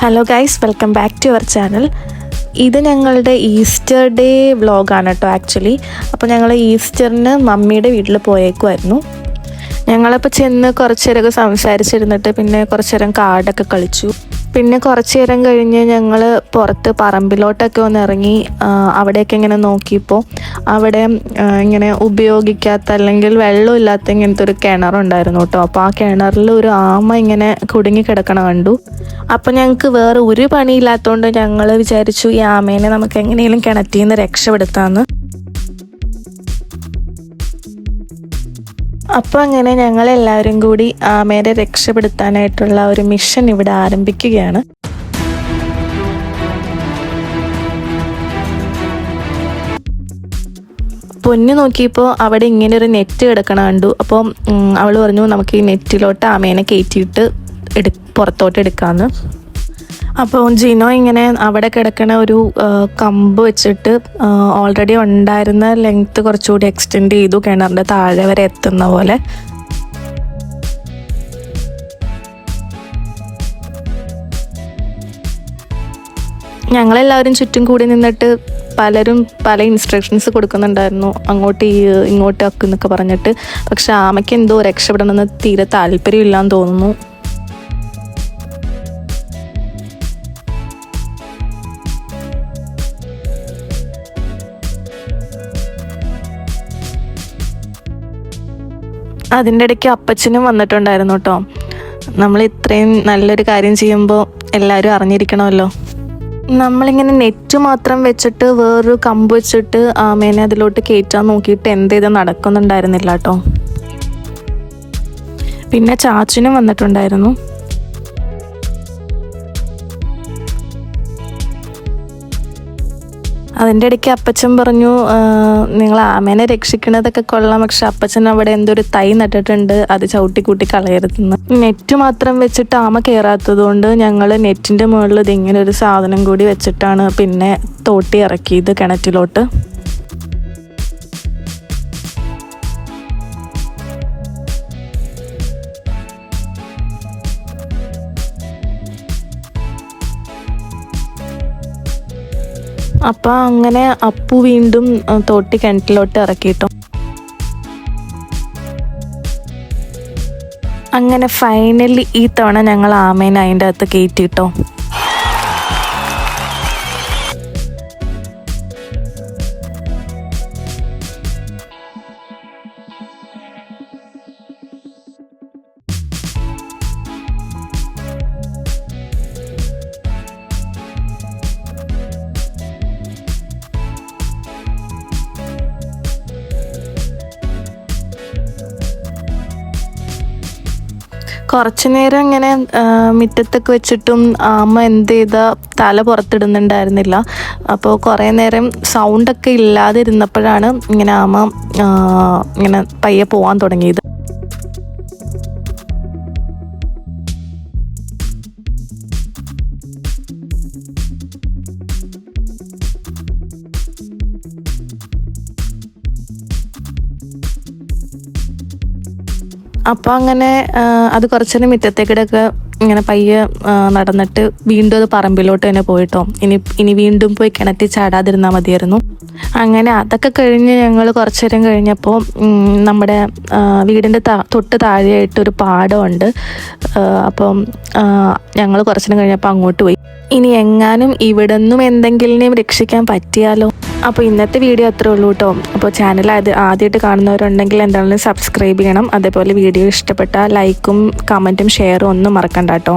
Hello guys, welcome back to our channel. ഇത് ഞങ്ങളുടെ Easter day വ്ളോഗാണ് കേട്ടോ ആക്ച്വലി. അപ്പോൾ ഞങ്ങൾ ഈസ്റ്ററിന് മമ്മിയുടെ വീട്ടിൽ പോയേക്കുമായിരുന്നു. ഞങ്ങളപ്പോൾ ചെന്ന് കുറച്ച് നേരമൊക്കെ സംസാരിച്ചിരുന്നിട്ട് പിന്നെ കുറച്ച് നേരം കാർഡൊക്കെ കളിച്ചു. പിന്നെ കുറച്ച് നേരം കഴിഞ്ഞ് ഞങ്ങൾ പുറത്ത് പറമ്പിലോട്ടൊക്കെ ഒന്ന് ഇറങ്ങി അവിടെയൊക്കെ ഇങ്ങനെ നോക്കിയപ്പോൾ അവിടെ ഇങ്ങനെ ഉപയോഗിക്കാത്ത അല്ലെങ്കിൽ വെള്ളമില്ലാത്ത ഇങ്ങനത്തെ ഒരു കിണറുണ്ടായിരുന്നു കേട്ടോ. അപ്പോൾ ആ കിണറിൽ ഒരു ആമ ഇങ്ങനെ കുടുങ്ങി കിടക്കണ കണ്ടു. അപ്പോൾ ഞങ്ങൾക്ക് വേറെ ഒരു പണിയില്ലാത്തതുകൊണ്ട് ഞങ്ങൾ വിചാരിച്ചു ഈ ആമേനെ നമുക്ക് എങ്ങനെയെങ്കിലും കിണറ്റിൽ നിന്ന് രക്ഷപ്പെടുത്താമെന്ന്. അപ്പോൾ അങ്ങനെ ഞങ്ങളെല്ലാവരും കൂടി ആമേനെ രക്ഷപ്പെടുത്താനായിട്ടുള്ള ഒരു മിഷൻ ഇവിടെ ആരംഭിക്കുകയാണ്. പൊന്നു നോക്കിയപ്പോൾ അവിടെ ഇങ്ങനെ ഒരു നെറ്റ് കിടക്കണ കണ്ടു. അപ്പോൾ അവൾ പറഞ്ഞു നമുക്ക് ഈ നെറ്റിലോട്ട് ആമേനെ കയറ്റിയിട്ട് പുറത്തോട്ട് എടുക്കാമെന്ന്. അപ്പോൾ ജിനോ ഇങ്ങനെ അവിടെ കിടക്കണ ഒരു കമ്പ് വെച്ചിട്ട് ഓൾറെഡി ഉണ്ടായിരുന്ന ലെങ്ത്ത് കുറച്ചുകൂടി എക്സ്റ്റെൻഡ് ചെയ്തു, കിണറിൻ്റെ താഴെ വരെ എത്തുന്ന പോലെ. ഞങ്ങളെല്ലാവരും ചുറ്റും കൂടി നിന്നിട്ട് പലരും പല ഇൻസ്ട്രക്ഷൻസ് കൊടുക്കുന്നുണ്ടായിരുന്നു, അങ്ങോട്ട് ഇങ്ങോട്ട് എന്നൊക്കെ പറഞ്ഞിട്ട്. പക്ഷെ ആമയ്ക്ക് എന്തോ രക്ഷപ്പെടണമെന്ന് തീരെ താല്പര്യമില്ലാന്ന് തോന്നുന്നു. അതിൻ്റെ ഇടയ്ക്ക് അപ്പച്ചനും വന്നിട്ടുണ്ടായിരുന്നു കേട്ടോ. നമ്മൾ ഇത്രയും നല്ലൊരു കാര്യം ചെയ്യുമ്പോൾ എല്ലാവരും അറിഞ്ഞിരിക്കണമല്ലോ. നമ്മളിങ്ങനെ നെറ്റ് മാത്രം വെച്ചിട്ട് വേറൊരു കമ്പ് വെച്ചിട്ട് ആമേനെ അതിലോട്ട് കയറ്റാൻ നോക്കിയിട്ട് എന്ത് ചെയ്ത് നടക്കുന്നുണ്ടായിരുന്നില്ല കേട്ടോ. പിന്നെ ചാച്ചനും വന്നിട്ടുണ്ടായിരുന്നു. അതിൻ്റെ ഇടയ്ക്ക് അപ്പച്ചൻ പറഞ്ഞു നിങ്ങൾ ആമേനെ രക്ഷിക്കണതൊക്കെ കൊള്ളാം, പക്ഷെ അപ്പച്ചൻ അവിടെ എന്തൊരു തൈ നട്ടിട്ടുണ്ട്, അത് ചവിട്ടിക്കൂട്ടി കളയരുതെന്ന്. നെറ്റ് മാത്രം വെച്ചിട്ട് ആമ കയറാത്തത് കൊണ്ട് ഞങ്ങൾ നെറ്റിൻ്റെ മുകളിൽ ഇതിങ്ങനെ ഒരു സാധനം കൂടി വെച്ചിട്ടാണ് പിന്നെ തോട്ടി ഇറക്കിയത് കിണറ്റിലോട്ട്. അപ്പം അങ്ങനെ അപ്പു വീണ്ടും തോട്ടി കിണറ്റിലോട്ട് ഇറക്കിട്ടോ. അങ്ങനെ ഫൈനലി ഈ തവണ ഞങ്ങൾ ആമേനെ അതിൻ്റെ അകത്ത് കയറ്റിട്ടോ. കുറച്ചു നേരം ഇങ്ങനെ മുറ്റത്തൊക്കെ വെച്ചിട്ടും ആമ എന്ത് ചെയ്താ തല പുറത്തിടുന്നുണ്ടായിരുന്നില്ല. അപ്പോൾ കുറേ നേരം സൗണ്ടൊക്കെ ഇല്ലാതിരുന്നപ്പോഴാണ് ഇങ്ങനെ ആമ ഇങ്ങനെ പയ്യെ പോവാൻ തുടങ്ങിയത്. അപ്പോൾ അങ്ങനെ അത് കുറച്ചേരം മുറ്റത്തേക്കിടൊക്കെ ഇങ്ങനെ പയ്യെ നടന്നിട്ട് വീണ്ടും അത് പറമ്പിലോട്ട് തന്നെ പോയിട്ടോ. ഇനി വീണ്ടും പോയി കിണറ്റി ചാടാതിരുന്നാൽ മതിയായിരുന്നു. അങ്ങനെ അതൊക്കെ കഴിഞ്ഞ് ഞങ്ങൾ കുറച്ചു നേരം കഴിഞ്ഞപ്പോൾ നമ്മുടെ വീടിൻ്റെ തൊട്ട് താഴെയായിട്ടൊരു പാടമുണ്ട്. അപ്പം ഞങ്ങൾ കുറച്ചു നേരം കഴിഞ്ഞപ്പോൾ അങ്ങോട്ട് പോയി. ഇനി എങ്ങാനും ഇവിടെ നിന്നും എന്തെങ്കിലും രക്ഷിക്കാൻ പറ്റിയാലോ. അപ്പോൾ ഇന്നത്തെ വീഡിയോ അത്രേ ഉള്ളൂ കേട്ടോ. അപ്പോൾ ചാനൽ ആദ്യമായിട്ട് കാണുന്നവരുണ്ടെങ്കിൽ എന്താണെങ്കിലും സബ്സ്ക്രൈബ് ചെയ്യണം. അതേപോലെ വീഡിയോ ഇഷ്ടപ്പെട്ടാൽ ലൈക്കും കമൻറ്റും ഷെയറും ഒന്നും മറക്കണ്ട കേട്ടോ.